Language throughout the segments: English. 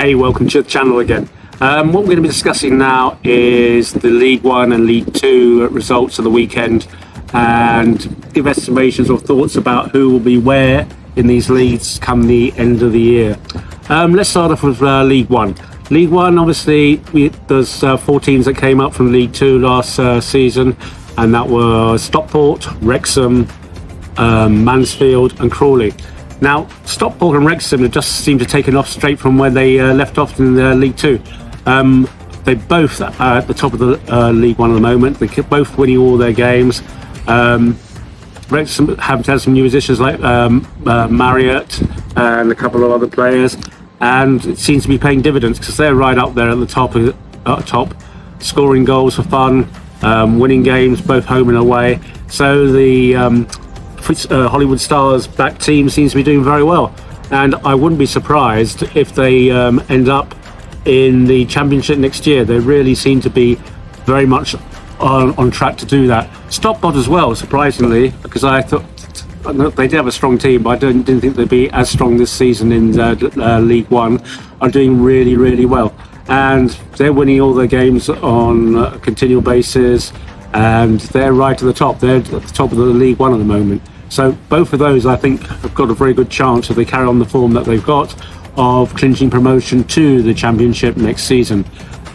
Hey, welcome to the channel again. What we're going to be discussing now is the League One and League Two results of the weekend and give estimations or thoughts about who will be where in these leagues come the end of the year. Let's start off with League One. League One, obviously, there's 4 teams that came up from League Two last season, and that were Stockport, Wrexham, Mansfield and Crawley. Now, Stockport and Wrexham have just seemed to have taken off straight from where they left off in League Two. They're both at the top of the League One at the moment. They keep both winning all their games. Wrexham have had some new additions like Marriott and a couple of other players, and it seems to be paying dividends because they're right up there at the top, scoring goals for fun, winning games both home and away. So the Hollywood Stars back team seems to be doing very well, and I wouldn't be surprised if they end up in the Championship next year. They really seem to be very much on track to do that. Stockport as well, surprisingly, because I thought they did have a strong team, but I didn't think they'd be as strong this season in League One. Are doing really well, and they're winning all their games on a continual basis, and they're right at the top. They're at the top of the League One at the moment. So both of those, I think, have got a very good chance, if they carry on the form that they've got, of clinching promotion to the Championship next season.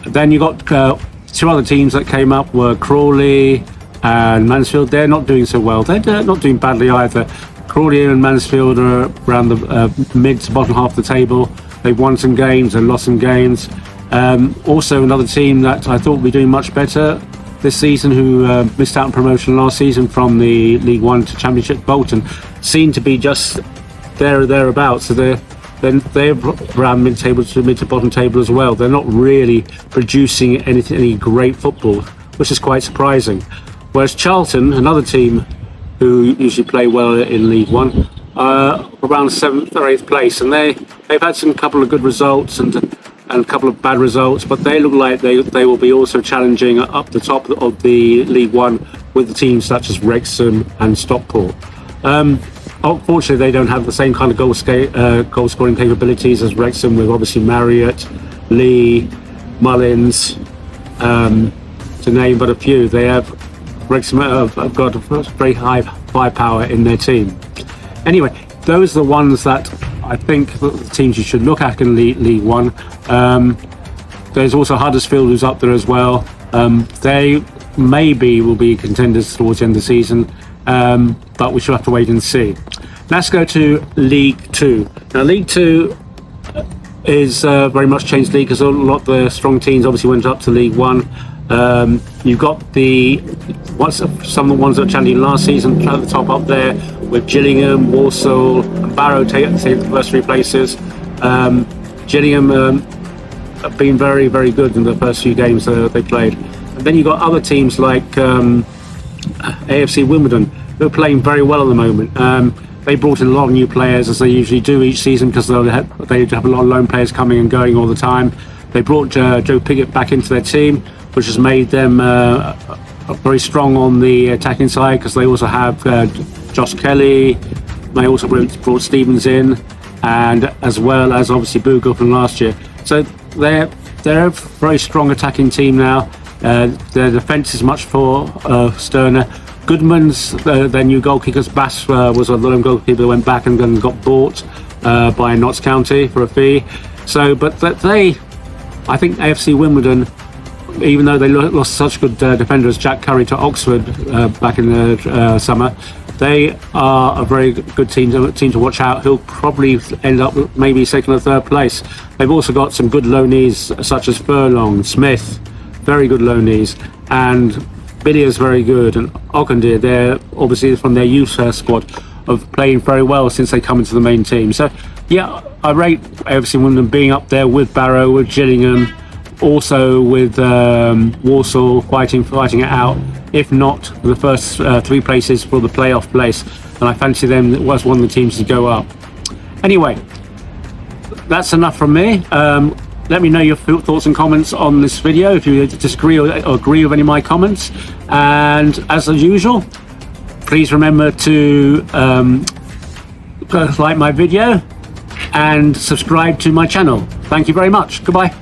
Then you got 2 other teams that came up were Crawley and Mansfield. They're not doing so well. They're not doing badly either. Crawley and Mansfield are around the mid to bottom half of the table. They've won some games and lost some games. Also, another team that I thought would be doing much better this season, who missed out on promotion last season from the League One to Championship, Bolton, seem to be just there or thereabouts. So they're around mid to bottom table as well. They're not really producing any great football, which is quite surprising. Whereas Charlton, another team who usually play well in League One, around 7th or 8th place, and they've had some couple of good results and a couple of bad results, but they look like they will be also challenging up the top of the League One with the teams such as Wrexham and Stockport. Unfortunately, they don't have the same kind of goal scoring capabilities as Wrexham, with obviously Marriott, Lee, Mullins, to name but a few. Wrexham have got a very high firepower in their team. Anyway, those are the ones that I think the teams you should look at in League One. There's also Huddersfield, who's up there as well. They maybe will be contenders towards the end of the season, but we shall have to wait and see. Let's go to League Two. Now, League Two is very much changed league, because a lot of the strong teams obviously went up to League One. You've got some of the ones that were challenging last season at the top up there, with Gillingham, Walsall and Barrow take the first 3 places. Gillingham have been very good in the first few games they played. And then you've got other teams like AFC Wimbledon, who are playing very well at the moment. They brought in a lot of new players, as they usually do each season, because they have a lot of loan players coming and going all the time. They brought Joe Piggott back into their team, which has made them very strong on the attacking side, because they also have Josh Kelly. They also brought Stevens in, and as well as obviously Bogle from last year. So they're a very strong attacking team now. Their defence is much sterner. Goodman's their new goalkeeper. Bass was a lone goalkeeper that went back and then got bought by Notts County for a fee. So, but I think AFC Wimbledon, even though they lost such good defenders, Jack Curry to Oxford back in the summer, they are a very good team to watch out. Who'll probably end up maybe 2nd or 3rd place. They've also got some good loanees such as Furlong, Smith, very good loanees, and Billier's very good, and Ogundir, they're obviously from their youth squad, of playing very well since they come into the main team. So yeah, I rate AFC Wimbledon being up there with Barrow, with Gillingham, also with Walsall fighting it out, if not the first 3 places for the playoff place, and I fancy them as one of the teams to go up. Anyway, that's enough from me. Let me know your thoughts and comments on this video, if you disagree or agree with any of my comments, and as usual, please remember to like my video, and subscribe to my channel. Thank you very much. Goodbye.